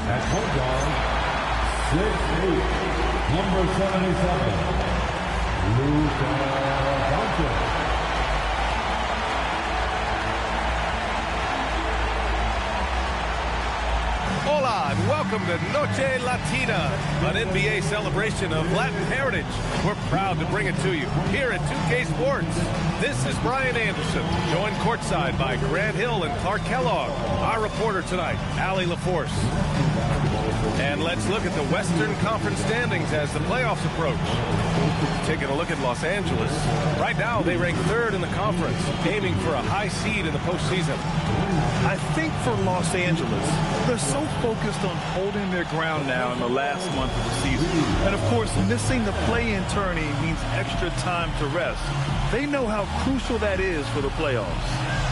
At point guard, 6'8", number 77, Luka Doncic. Hola and welcome to Noche Latina, an NBA celebration of Latin heritage. We're proud to bring it to you here at 2K Sports. This is Brian Anderson, joined courtside by Grant Hill and Clark Kellogg. Our reporter tonight, Allie LaForce. And let's look at the Western Conference standings as the playoffs approach. Taking a look at Los Angeles. Right now, they rank third in the conference, aiming for a high seed in the postseason. I think for Los Angeles, they're so focused on holding their ground now in the last month of the season. And of course, missing the play-in tourney means extra time to rest. They know how crucial that is for the playoffs.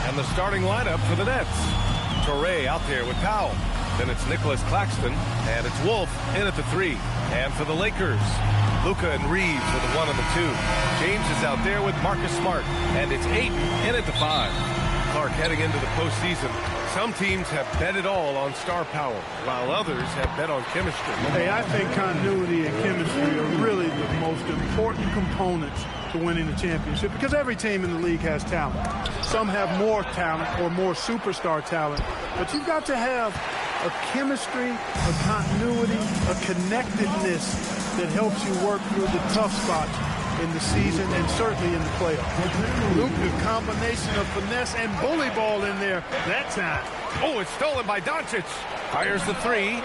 And the starting lineup for the Nets. Touré out there with Powell. Then it's Nicholas Claxton, and it's Wolf in at the 3. And for the Lakers, Luka and Reeves are the 1 and the 2. James is out there with Marcus Smart, and it's Ayton in at the 5. Clark heading into the postseason. Some teams have bet it all on star power, while others have bet on chemistry. Hey, I think continuity and chemistry are really the most important components to winning the championship, because every team in the league has talent. Some have more talent or more superstar talent, but you've got to have a chemistry, a continuity, a connectedness that helps you work through the tough spots in the season and certainly in the playoffs. Luka's combination of finesse and bully ball in there that time. Oh, it's stolen by Doncic. Fires the 3,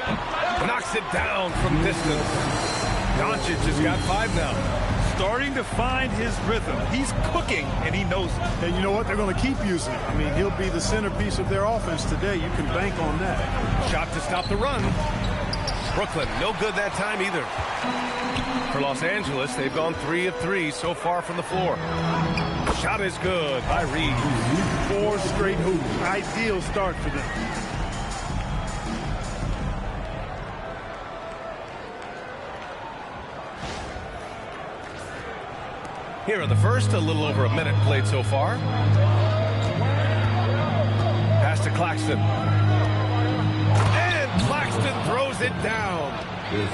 knocks it down from distance. Doncic has got 5 now. Starting to find his rhythm. He's cooking, and he knows it. And you know what? They're going to keep using it. I mean, he'll be the centerpiece of their offense today. You can bank on that. Shot to stop the run. Brooklyn, no good that time either. For Los Angeles, they've gone 3 of 3 so far from the floor. Shot is good by Reeves. 4 straight hoops. Ideal start for them. Here in the first, a little over a minute played so far. Pass to Claxton. And Claxton throws it down.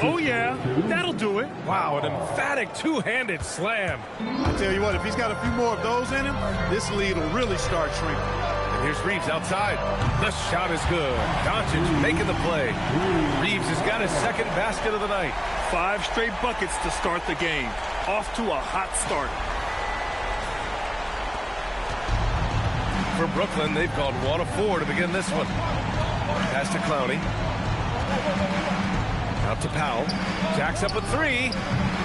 Oh, yeah, that'll do it. Wow, an emphatic two-handed slam. I tell you what, if he's got a few more of those in him, this lead will really start shrinking. And here's Reeves outside. The shot is good. Doncic making the play. Reeves has got his second basket of the night. 5 straight buckets to start the game. Off to a hot start. For Brooklyn, they've gone 1 of 4 to begin this one. Pass to Clowney. Out to Powell. Jacks up a 3.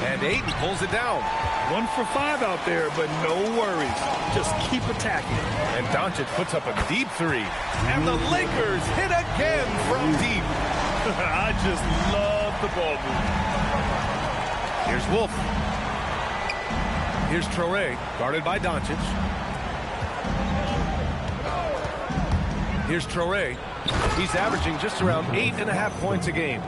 And Ayton pulls it down. 1 for 5 out there, but no worries. Just keep attacking. And Doncic puts up a deep 3. And the Lakers hit again from deep. I just love the ball movement. Here's Wolf. Here's Touré, guarded by Doncic. Here's Touré. He's averaging just around 8.5 points a game.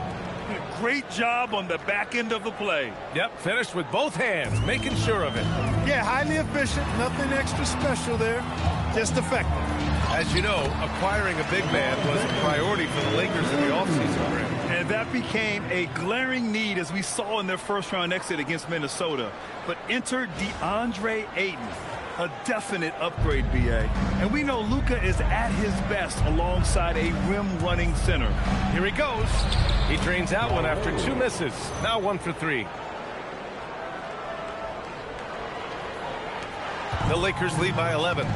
Great job on the back end of the play. Yep, finished with both hands, making sure of it. Yeah, highly efficient. Nothing extra special there. Just effective. As you know, acquiring a big man was a priority for the Lakers in the offseason, Grant. And that became a glaring need, as we saw in their first-round exit against Minnesota. But enter DeAndre Ayton. A definite upgrade, B.A. And we know Luka is at his best alongside a rim-running center. Here he goes. He drains out one after 2 misses. Now 1 for 3. The Lakers lead by 11.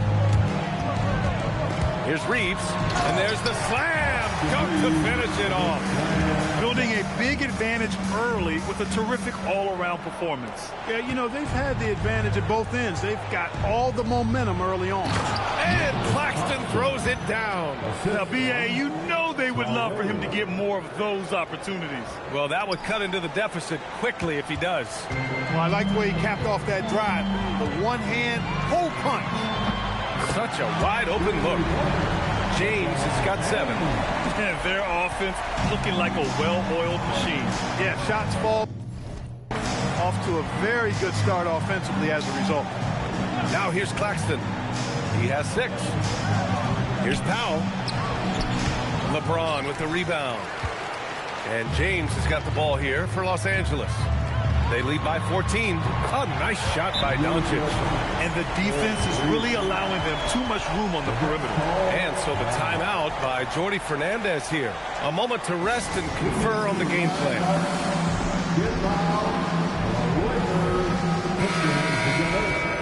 Here's Reeves. And there's the slam. Dunk to finish it off. building a big advantage early with a terrific all-around performance. Yeah, you know, they've had the advantage at both ends. They've got all the momentum early on. And Claxton throws it down. Now, B.A., you know they would love for him to get more of those opportunities. Well, that would cut into the deficit quickly if he does. Well, I like the way he capped off that drive. The one-hand pull punch. Such a wide-open look. James has got 7. And their offense looking like a well-oiled machine. Yeah, shots fall off to a very good start offensively as a result. Now here's Claxton. He has 6. Here's Powell. LeBron with the rebound. And James has got the ball here for Los Angeles. They lead by 14. A nice shot by Doncic. And the defense is really allowing them too much room on the perimeter. And so the timeout by Jordi Fernandez here. A moment to rest and confer on the game plan.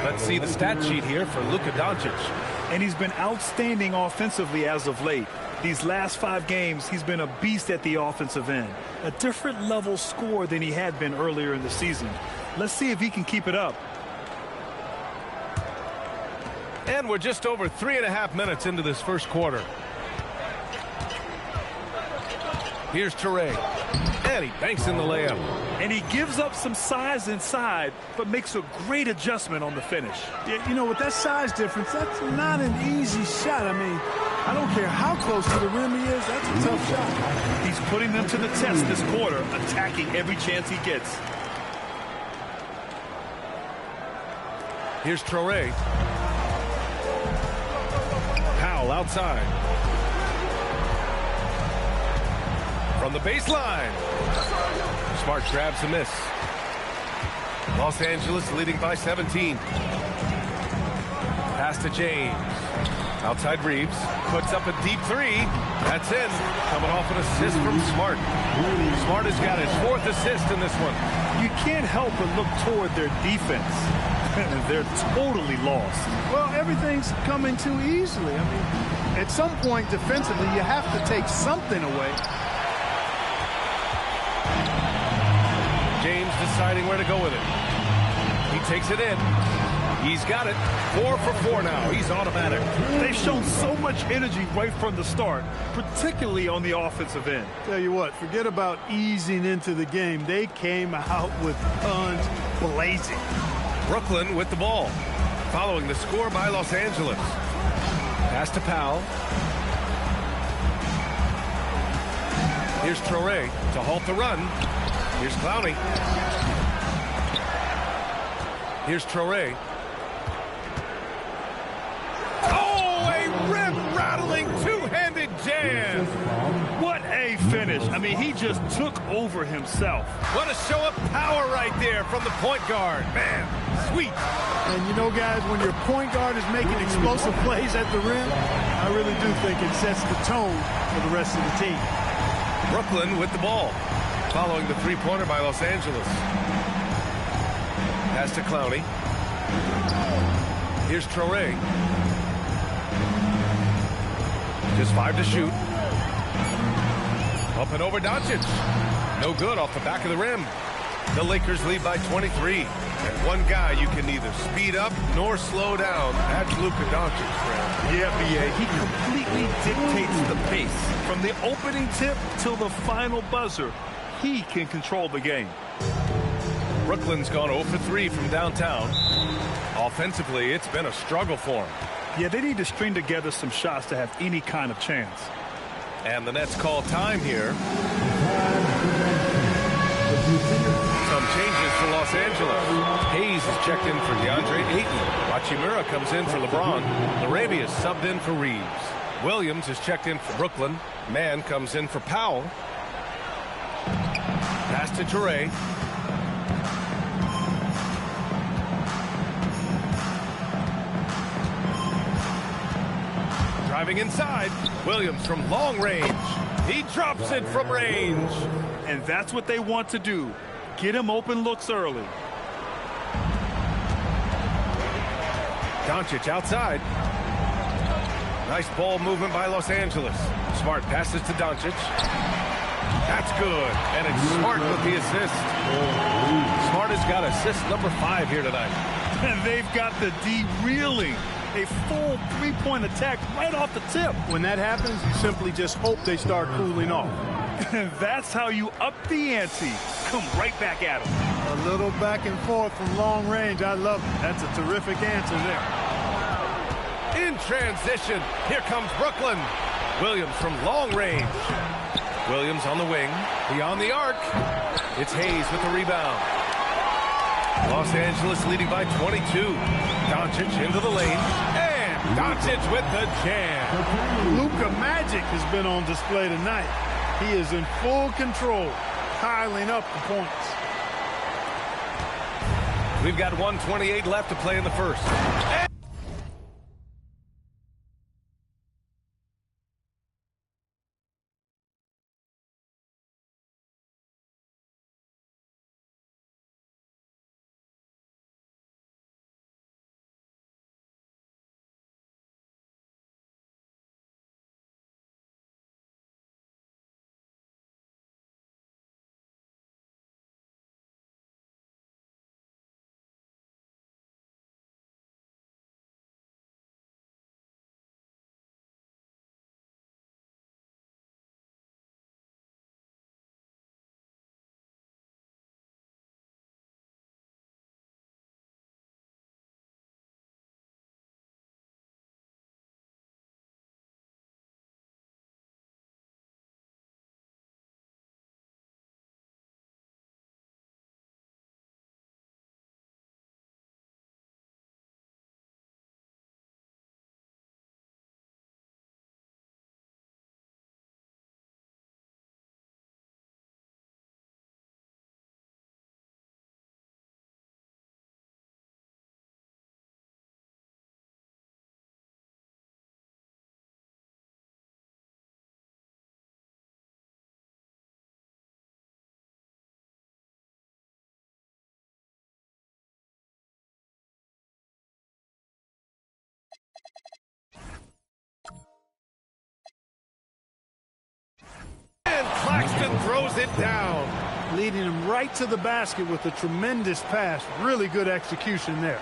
Let's see the stat sheet here for Luka Doncic. And he's been outstanding offensively as of late. These last 5 games, he's been a beast at the offensive end. A different level score than he had been earlier in the season. Let's see if he can keep it up. And we're just over 3.5 minutes into this first quarter. Here's Toure. And he banks in the layup. And he gives up some size inside, but makes a great adjustment on the finish. Yeah, you know, with that size difference, that's not an easy shot. I mean, I don't care how close to the rim he is, that's a tough shot. He's putting them to the test this quarter, attacking every chance he gets. Here's Toure. Powell outside. From the baseline. Smart grabs a miss. Los Angeles leading by 17. Pass to James. Outside Reeves. Puts up a deep 3. That's in. Coming off an assist from Smart. Smart has got his 4th assist in this one. You can't help but look toward their defense. They're totally lost. Well, everything's coming too easily. I mean, at some point defensively, you have to take something away. James deciding where to go with it. He takes it in. He's got it. 4 for 4 now. He's automatic. They've shown so much energy right from the start, particularly on the offensive end. Tell you what, forget about easing into the game. They came out with guns blazing. Brooklyn with the ball. Following the score by Los Angeles. Pass to Powell. Here's Toure to halt the run. Here's Clowney. Here's Toure. Oh, a rim-rattling two-handed jam. What a finish. I mean, he just took over himself. What a show of power right there from the point guard. Man, sweet. And you know, guys, when your point guard is making explosive plays at the rim, I really do think it sets the tone for the rest of the team. Brooklyn with the ball. Following the three-pointer by Los Angeles. Pass to Clowney. Here's Toure. Just 5 to shoot. Up and over Doncic. No good off the back of the rim. The Lakers lead by 23. And one guy you can neither speed up nor slow down. That's Luka Doncic, friend. Yeah, B.A. He completely dictates the pace. From the opening tip till the final buzzer, he can control the game. Brooklyn's gone 0 for 3 from downtown. Offensively, it's been a struggle for them. Yeah, they need to string together some shots to have any kind of chance. And the Nets call time here. Some changes for Los Angeles. Hayes is checked in for DeAndre Ayton. Hachimura comes in for LeBron. Larabia's subbed in for Reeves. Williams is checked in for Brooklyn. Mann comes in for Powell. Pass to Toure. Driving inside. Williams from long range. He drops it from range. And that's what they want to do. Get him open looks early. Doncic outside. Nice ball movement by Los Angeles. Smart passes to Doncic. That's good. And it's Smart with the assist. Smart has got assist number 5 here tonight. And they've got the D reeling. A full three-point attack right off the tip. When that happens, you simply just hope they start cooling off. And that's how you up the ante. Come right back at them. A little back and forth from long range. I love it. That's a terrific answer there. In transition, here comes Brooklyn. Williams from long range. Williams on the wing, beyond the arc. It's Hayes with the rebound. Los Angeles leading by 22. Doncic into the lane, and Doncic with the jam. Luka Magic has been on display tonight. He is in full control, piling up the points. We've got 1:28 left to play in the first. And Claxton throws it down. Leading him right to the basket with a tremendous pass. Really good execution there.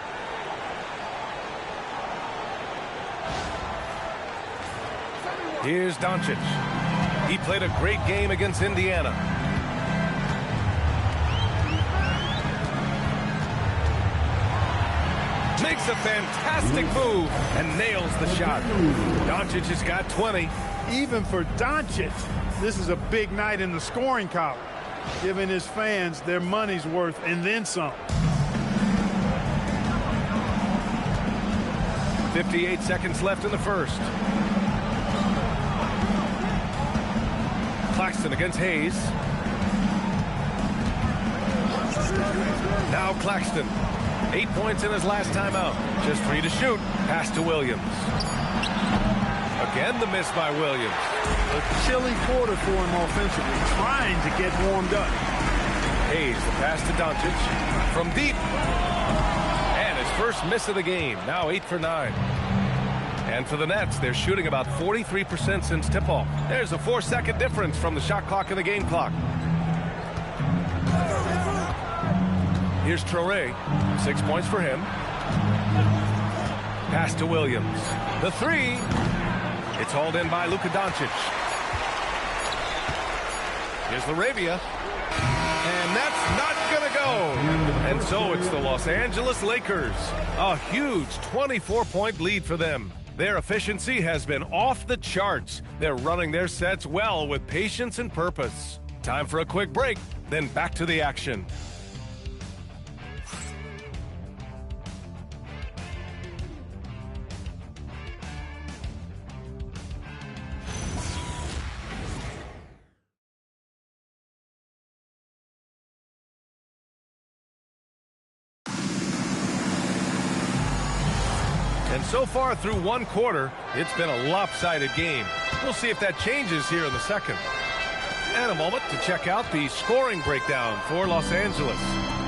Here's Doncic. He played a great game against Indiana. Makes a fantastic move and nails the shot. Doncic has got 20. Even for Doncic, this is a big night in the scoring column, giving his fans their money's worth and then some. 58 seconds left in the first. Claxton against Hayes. Now Claxton. 8 points in his last timeout. Just 3 to shoot. Pass to Williams. Again, the miss by Williams. A chilly quarter for him offensively, trying to get warmed up. Hayes, the pass to Doncic. From deep. And his first miss of the game. Now 8 for 9. And for the Nets, they're shooting about 43% since tip-off. There's a 4-second difference from the shot clock and the game clock. Here's Traoré. 6 points for him. Pass to Williams. The 3. It's hauled in by Luka Doncic. Here's Laravia. And that's not going to go. And so it's the Los Angeles Lakers. A huge 24-point lead for them. Their efficiency has been off the charts. They're running their sets well with patience and purpose. Time for a quick break, then back to the action. And so far through one quarter, it's been a lopsided game. We'll see if that changes here in the second. And a moment to check out the scoring breakdown for Los Angeles.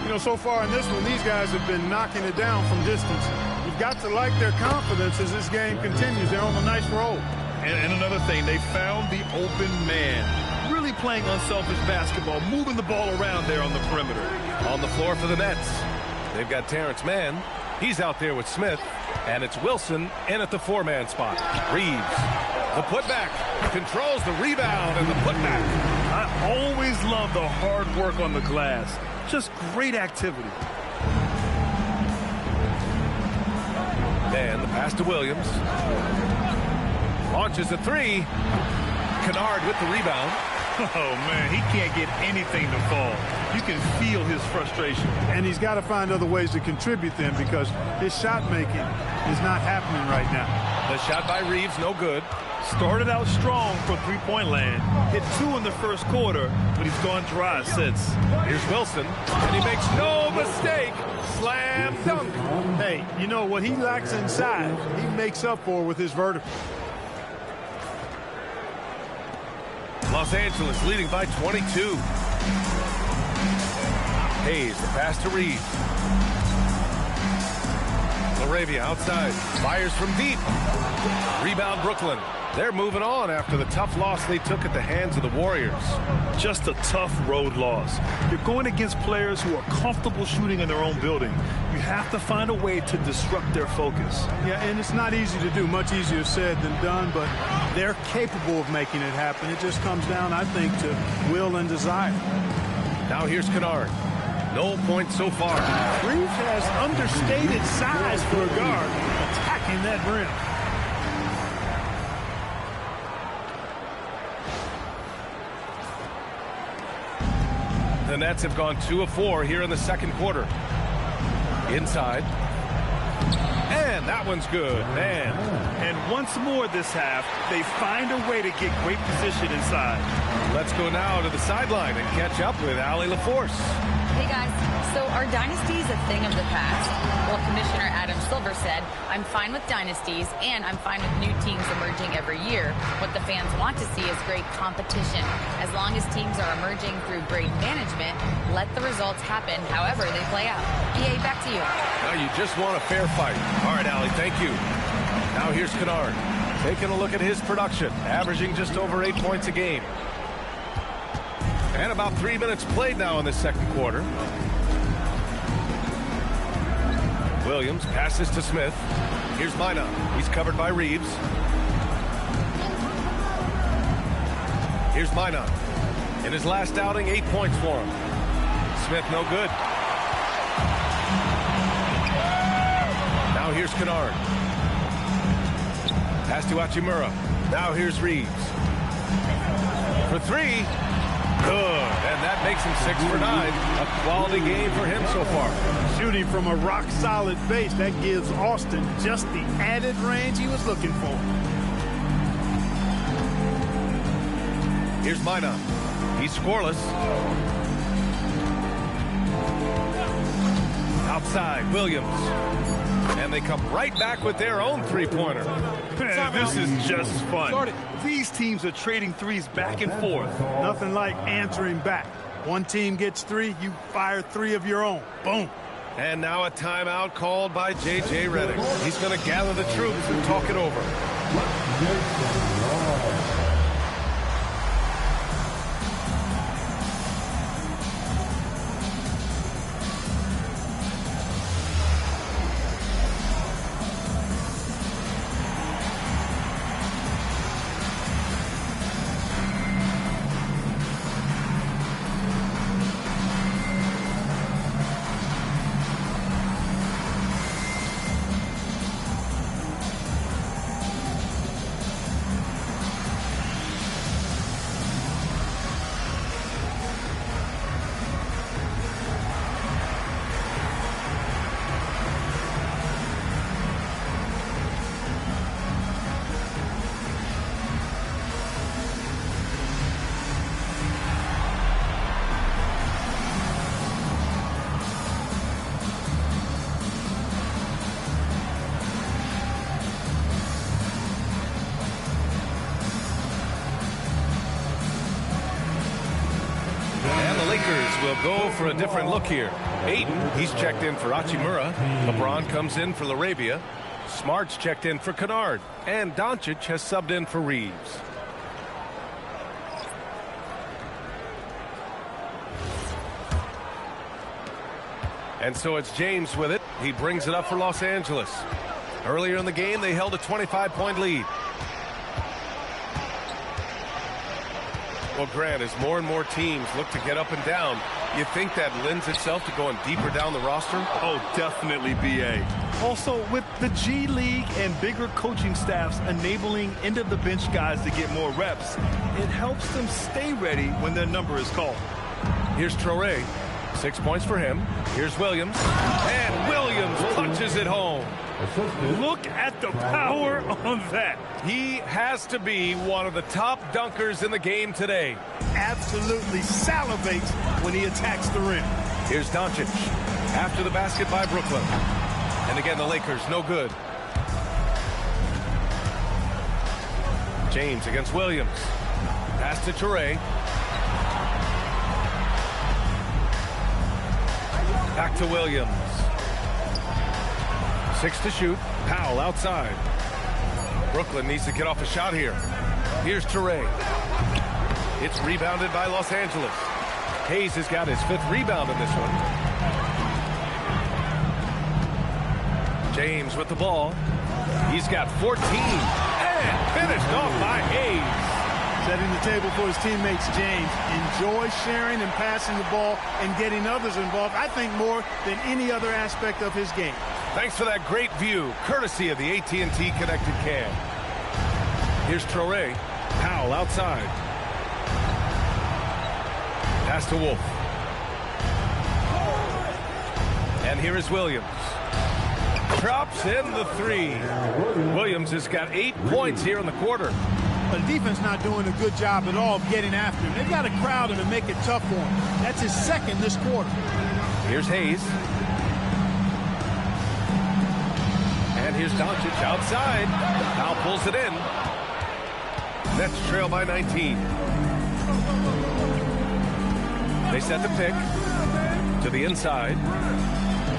You know, so far in this one, these guys have been knocking it down from distance. You've got to like their confidence as this game continues. They're on a nice roll. And another thing, they found the open man. Really really playing unselfish basketball, moving the ball around there on the perimeter. On the floor for the Nets, they've got Terrence Mann. He's out there with Smith, and it's Wilson in at the 4-man spot. Reeves, the putback, controls the rebound and the putback. I always love the hard work on the glass. Just great activity. And the pass to Williams. Launches a three. Kennard with the rebound. Oh, man, he can't get anything to fall. You can feel his frustration. And he's got to find other ways to contribute then, because his shot making is not happening right now. The shot by Reeves, no good. Started out strong from three-point land. Hit 2 in the first quarter, but he's gone dry since. Here's Wilson, and he makes no mistake. Slam dunk. Hey, you know what he lacks inside, he makes up for with his vertical. Los Angeles leading by 22. Hayes, the pass to Reeves. Laravia outside, fires from deep. Rebound Brooklyn. They're moving on after the tough loss they took at the hands of the Warriors. Just a tough road loss. You're going against players who are comfortable shooting in their own building. You have to find a way to disrupt their focus. Yeah, and it's not easy to do. Much easier said than done, but they're capable of making it happen. It just comes down, I think, to will and desire. Now here's Kennard. No points so far. Reeves has understated size for a guard, attacking that rim. The Nets have gone 2 of 4 here in the second quarter. Inside. And that one's good. Man. And once more this half, they find a way to get great position inside. Let's go now to the sideline and catch up with Allie LaForce. Hey guys, so are dynasties a thing of the past? Well, Commissioner Adam Silver said, I'm fine with dynasties and I'm fine with new teams emerging every year. What the fans want to see is great competition. As long as teams are emerging through great management, let the results happen however they play out. EA, back to you. Now you just want a fair fight. All right, Allie, thank you. Now here's Kennard. Taking a look at his production, averaging just over 8 points a game. And about 3 minutes played now in the second quarter. Williams passes to Smith. Here's Minot. He's covered by Reeves. Here's Minot. In his last outing, 8 points for him. Smith no good. Now here's Kennard. Pass to Hachimura. Now here's Reeves. For 3. Good, and that makes him 6 for 9. A quality game for him so far. Shooting from a rock-solid base, that gives Austin just the added range he was looking for. Here's Minot. He's scoreless. Outside, Williams. And they come right back with their own three-pointer. Man, this is just fun. These teams are trading threes back and forth. Nothing like answering back. One team gets 3, you fire 3 of your own. Boom. And now a timeout called by J.J. Redick. He's going to gather the troops and talk it over. Lakers will go for a different look here. Ayton, he's checked in for Hachimura. LeBron comes in for Laravia. Smart's checked in for Kennard. And Doncic has subbed in for Reeves. And so it's James with it. He brings it up for Los Angeles. Earlier in the game, they held a 25-point lead. Well, Grant, as more and more teams look to get up and down, you think that lends itself to going deeper down the roster? Oh, definitely, B.A. Also, with the G League and bigger coaching staffs enabling end-of-the-bench guys to get more reps, it helps them stay ready when their number is called. Here's Traoré. 6 points for him. Here's Williams. And Williams punches it home. Look at the power on that. He has to be one of the top dunkers in the game today. Absolutely salivates when he attacks the rim. Here's Doncic after the basket by Brooklyn. And again, the Lakers, no good. James against Williams. Pass to Traoré. Back to Williams. 6 to shoot. Powell outside. Brooklyn needs to get off a shot here. Here's Traoré. It's rebounded by Los Angeles. Hayes has got his 5th rebound in this one. James with the ball. He's got 14. And finished off by Hayes. Setting the table for his teammates, James. Enjoy sharing and passing the ball and getting others involved, I think, more than any other aspect of his game. Thanks for that great view, courtesy of the AT&T Connected Cam. Here's Traoré. Powell outside. Pass to Wolf. And here is Williams. Drops in the 3. Williams has got 8 points here in the quarter. The defense not doing a good job at all of getting after him. They've got to crowd him and make it tough for him. That's his 2nd this quarter. Here's Hayes. And here's Doncic outside. Now pulls it in. Nets trail by 19. They set the pick to the inside.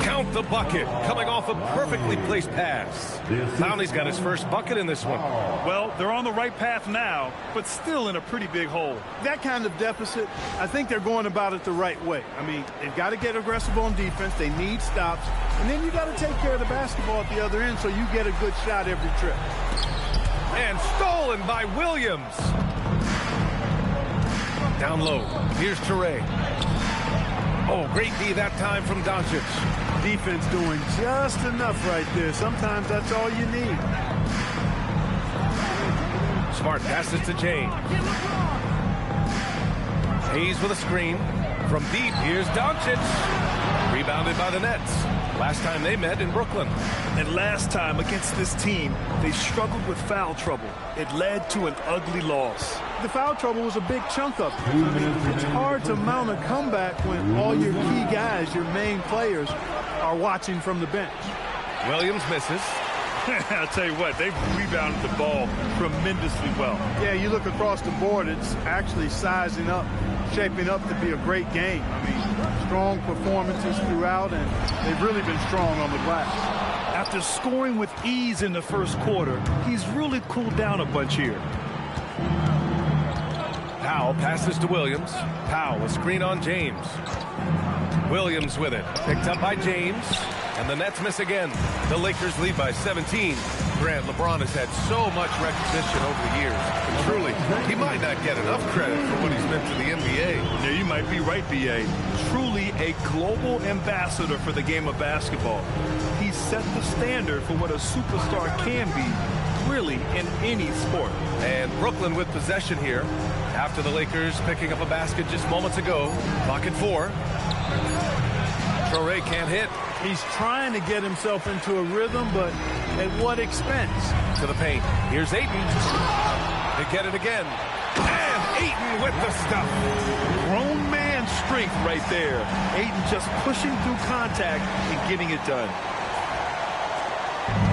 Count the bucket, coming off a perfectly placed pass. Clowney's got his first bucket in this one. Well, they're on the right path now, but still in a pretty big hole. That kind of deficit, I think they're going about it the right way. I mean, they've got to get aggressive on defense. They need stops. And then you got to take care of the basketball at the other end so you get a good shot every trip. And stolen by Williams. Down low. Here's Traoré. Oh, great D that time from Doncic. Defense doing just enough right there. Sometimes that's all you need. Smart passes to James. Hayes with a screen. From deep, here's Doncic. Rebounded by the Nets. Last time they met in Brooklyn. And last time against this team, they struggled with foul trouble. It led to an ugly loss. The foul trouble was a big chunk of it. It's hard to mount a comeback when all your key guys, your main players, are watching from the bench. Williams misses. I'll tell you what, they've rebounded the ball tremendously well. Yeah, you look across the board, it's actually sizing up, shaping up to be a great game. I mean, strong performances throughout, and they've really been strong on the glass. After scoring with ease in the first quarter, he's really cooled down a bunch here. Powell passes to Williams. Powell, a screen on James. Williams with it. Picked up by James. And the Nets miss again. The Lakers lead by 17. Grant, LeBron has had so much recognition over the years. And truly, he might not get enough credit for what he's meant to the NBA. Yeah, you might be right, B.A. Truly a global ambassador for the game of basketball. He set the standard for what a superstar can be, really, in any sport. And Brooklyn with possession here after the Lakers picking up a basket just moments ago. Clock at 4. Traoré can't hit. He's trying to get himself into a rhythm, but at what expense? To the paint. Here's Ayton. They get it again. And Ayton with the stuff. Grown man strength right there. Ayton just pushing through contact and getting it done.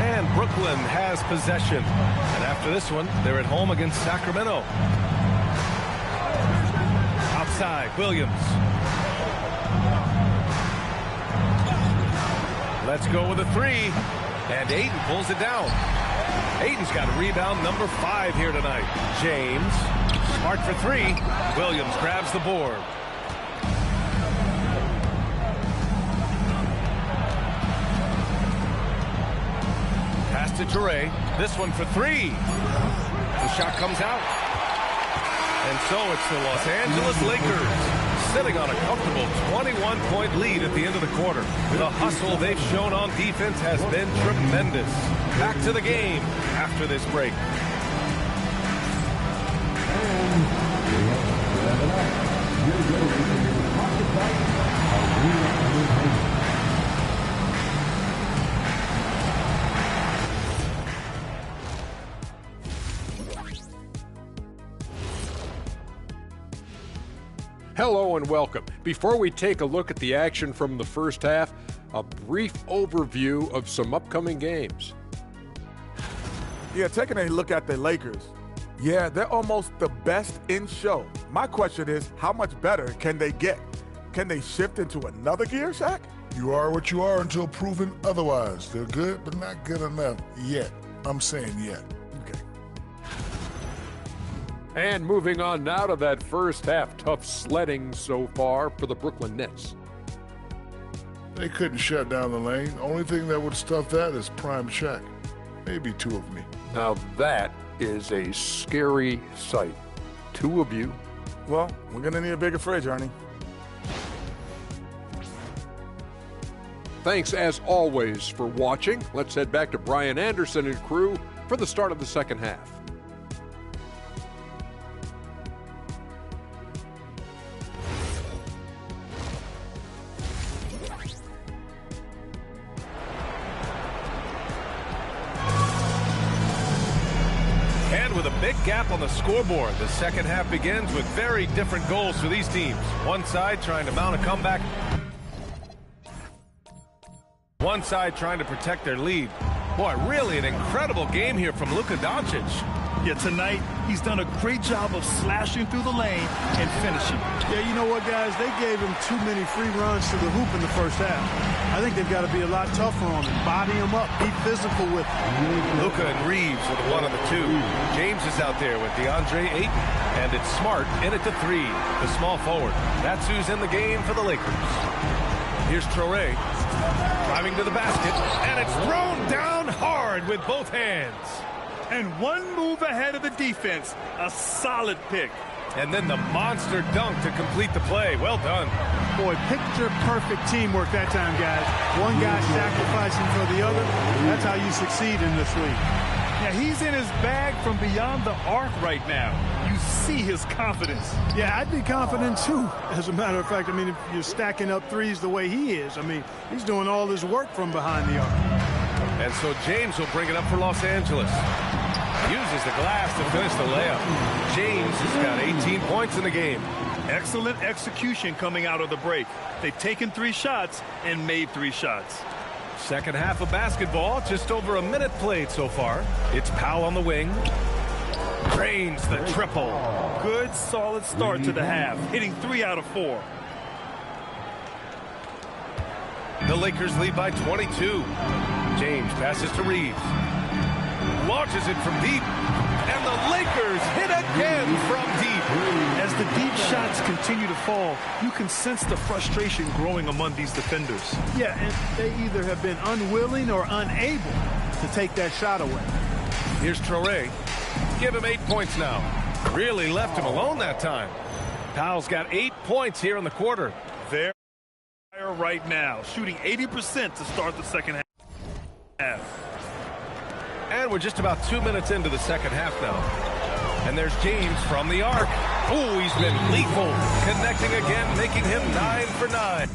And Brooklyn has possession. And after this one, they're at home against Sacramento. Outside, Williams. Let's go with a 3. And Ayton pulls it down. Ayton's got a rebound number 5 here tonight. James, smart for 3. Williams grabs the board. Pass to Toure. This one for three. The shot comes out. And so it's the Los Angeles Lakers sitting on a comfortable 21-point lead at the end of the quarter. The hustle they've shown on defense has been tremendous. Back to the game after this break. Hello and welcome. Before we take a look at the action from the first half, a brief overview of some upcoming games. Yeah, taking a look at the Lakers. Yeah, they're almost the best in show. My question is, how much better can they get? Can they shift into another gear, Shaq? You are what you are until proven otherwise. They're good, but not good enough yet. I'm saying yet. Okay. And moving on now to that first half. Tough sledding so far for the Brooklyn Nets. They couldn't shut down the lane. Only thing that would stuff that is prime Shaq. Maybe two of me. Now that is a scary sight. Two of you. Well, we're going to need a bigger fridge, Ernie. Thanks as always for watching. Let's head back to Brian Anderson and crew for the start of the second half. And with a big gap on the scoreboard, the second half begins with very different goals for these teams. One side trying to mount a comeback. One side trying to protect their lead. Boy, really an incredible game here from Luka Doncic. Yeah, tonight he's done a great job of slashing through the lane and finishing. Yeah, you know what, guys? They gave him too many free runs to the hoop in the first half. I think they've got to be a lot tougher on him. Body him up, be physical with him. Luka and Reeves are the one on the two. James is out there with DeAndre Ayton. And it's Smart in at the three, the small forward. That's who's in the game for the Lakers. Here's Toure. Driving to the basket, and it's thrown down hard with both hands. And one move ahead of the defense. A solid pick. And then the monster dunk to complete the play. Well done. Boy, picture-perfect teamwork that time, guys. One guy sacrificing for the other. That's how you succeed in this league. Yeah, he's in his bag from beyond the arc right now. You see his confidence. Yeah, I'd be confident too. As a matter of fact, I mean, if you're stacking up threes the way he is, I mean, he's doing all his work from behind the arc. And so James will bring it up for Los Angeles. Uses the glass to finish the layup. James has got 18 points in the game. Excellent execution coming out of the break. They've taken 3 shots and made 3 shots. Second half of basketball, just over a minute played so far. It's Powell on the wing. Drains the triple. Good, solid start to the half, hitting 3 out of 4. The Lakers lead by 22. James passes to Reeves. Launches it from deep. And the Lakers hit again from deep. As the deep shots continue to fall, you can sense the frustration growing among these defenders. Yeah, and they either have been unwilling or unable to take that shot away. Here's Toure. Give him 8 points now. Really left him alone that time. Powell's got 8 points here in the quarter. They're right now, shooting 80% to start the second half. And we're just about 2 minutes into the second half now. And there's James from the arc. Oh, he's been lethal. Connecting again, making him 9 for 9.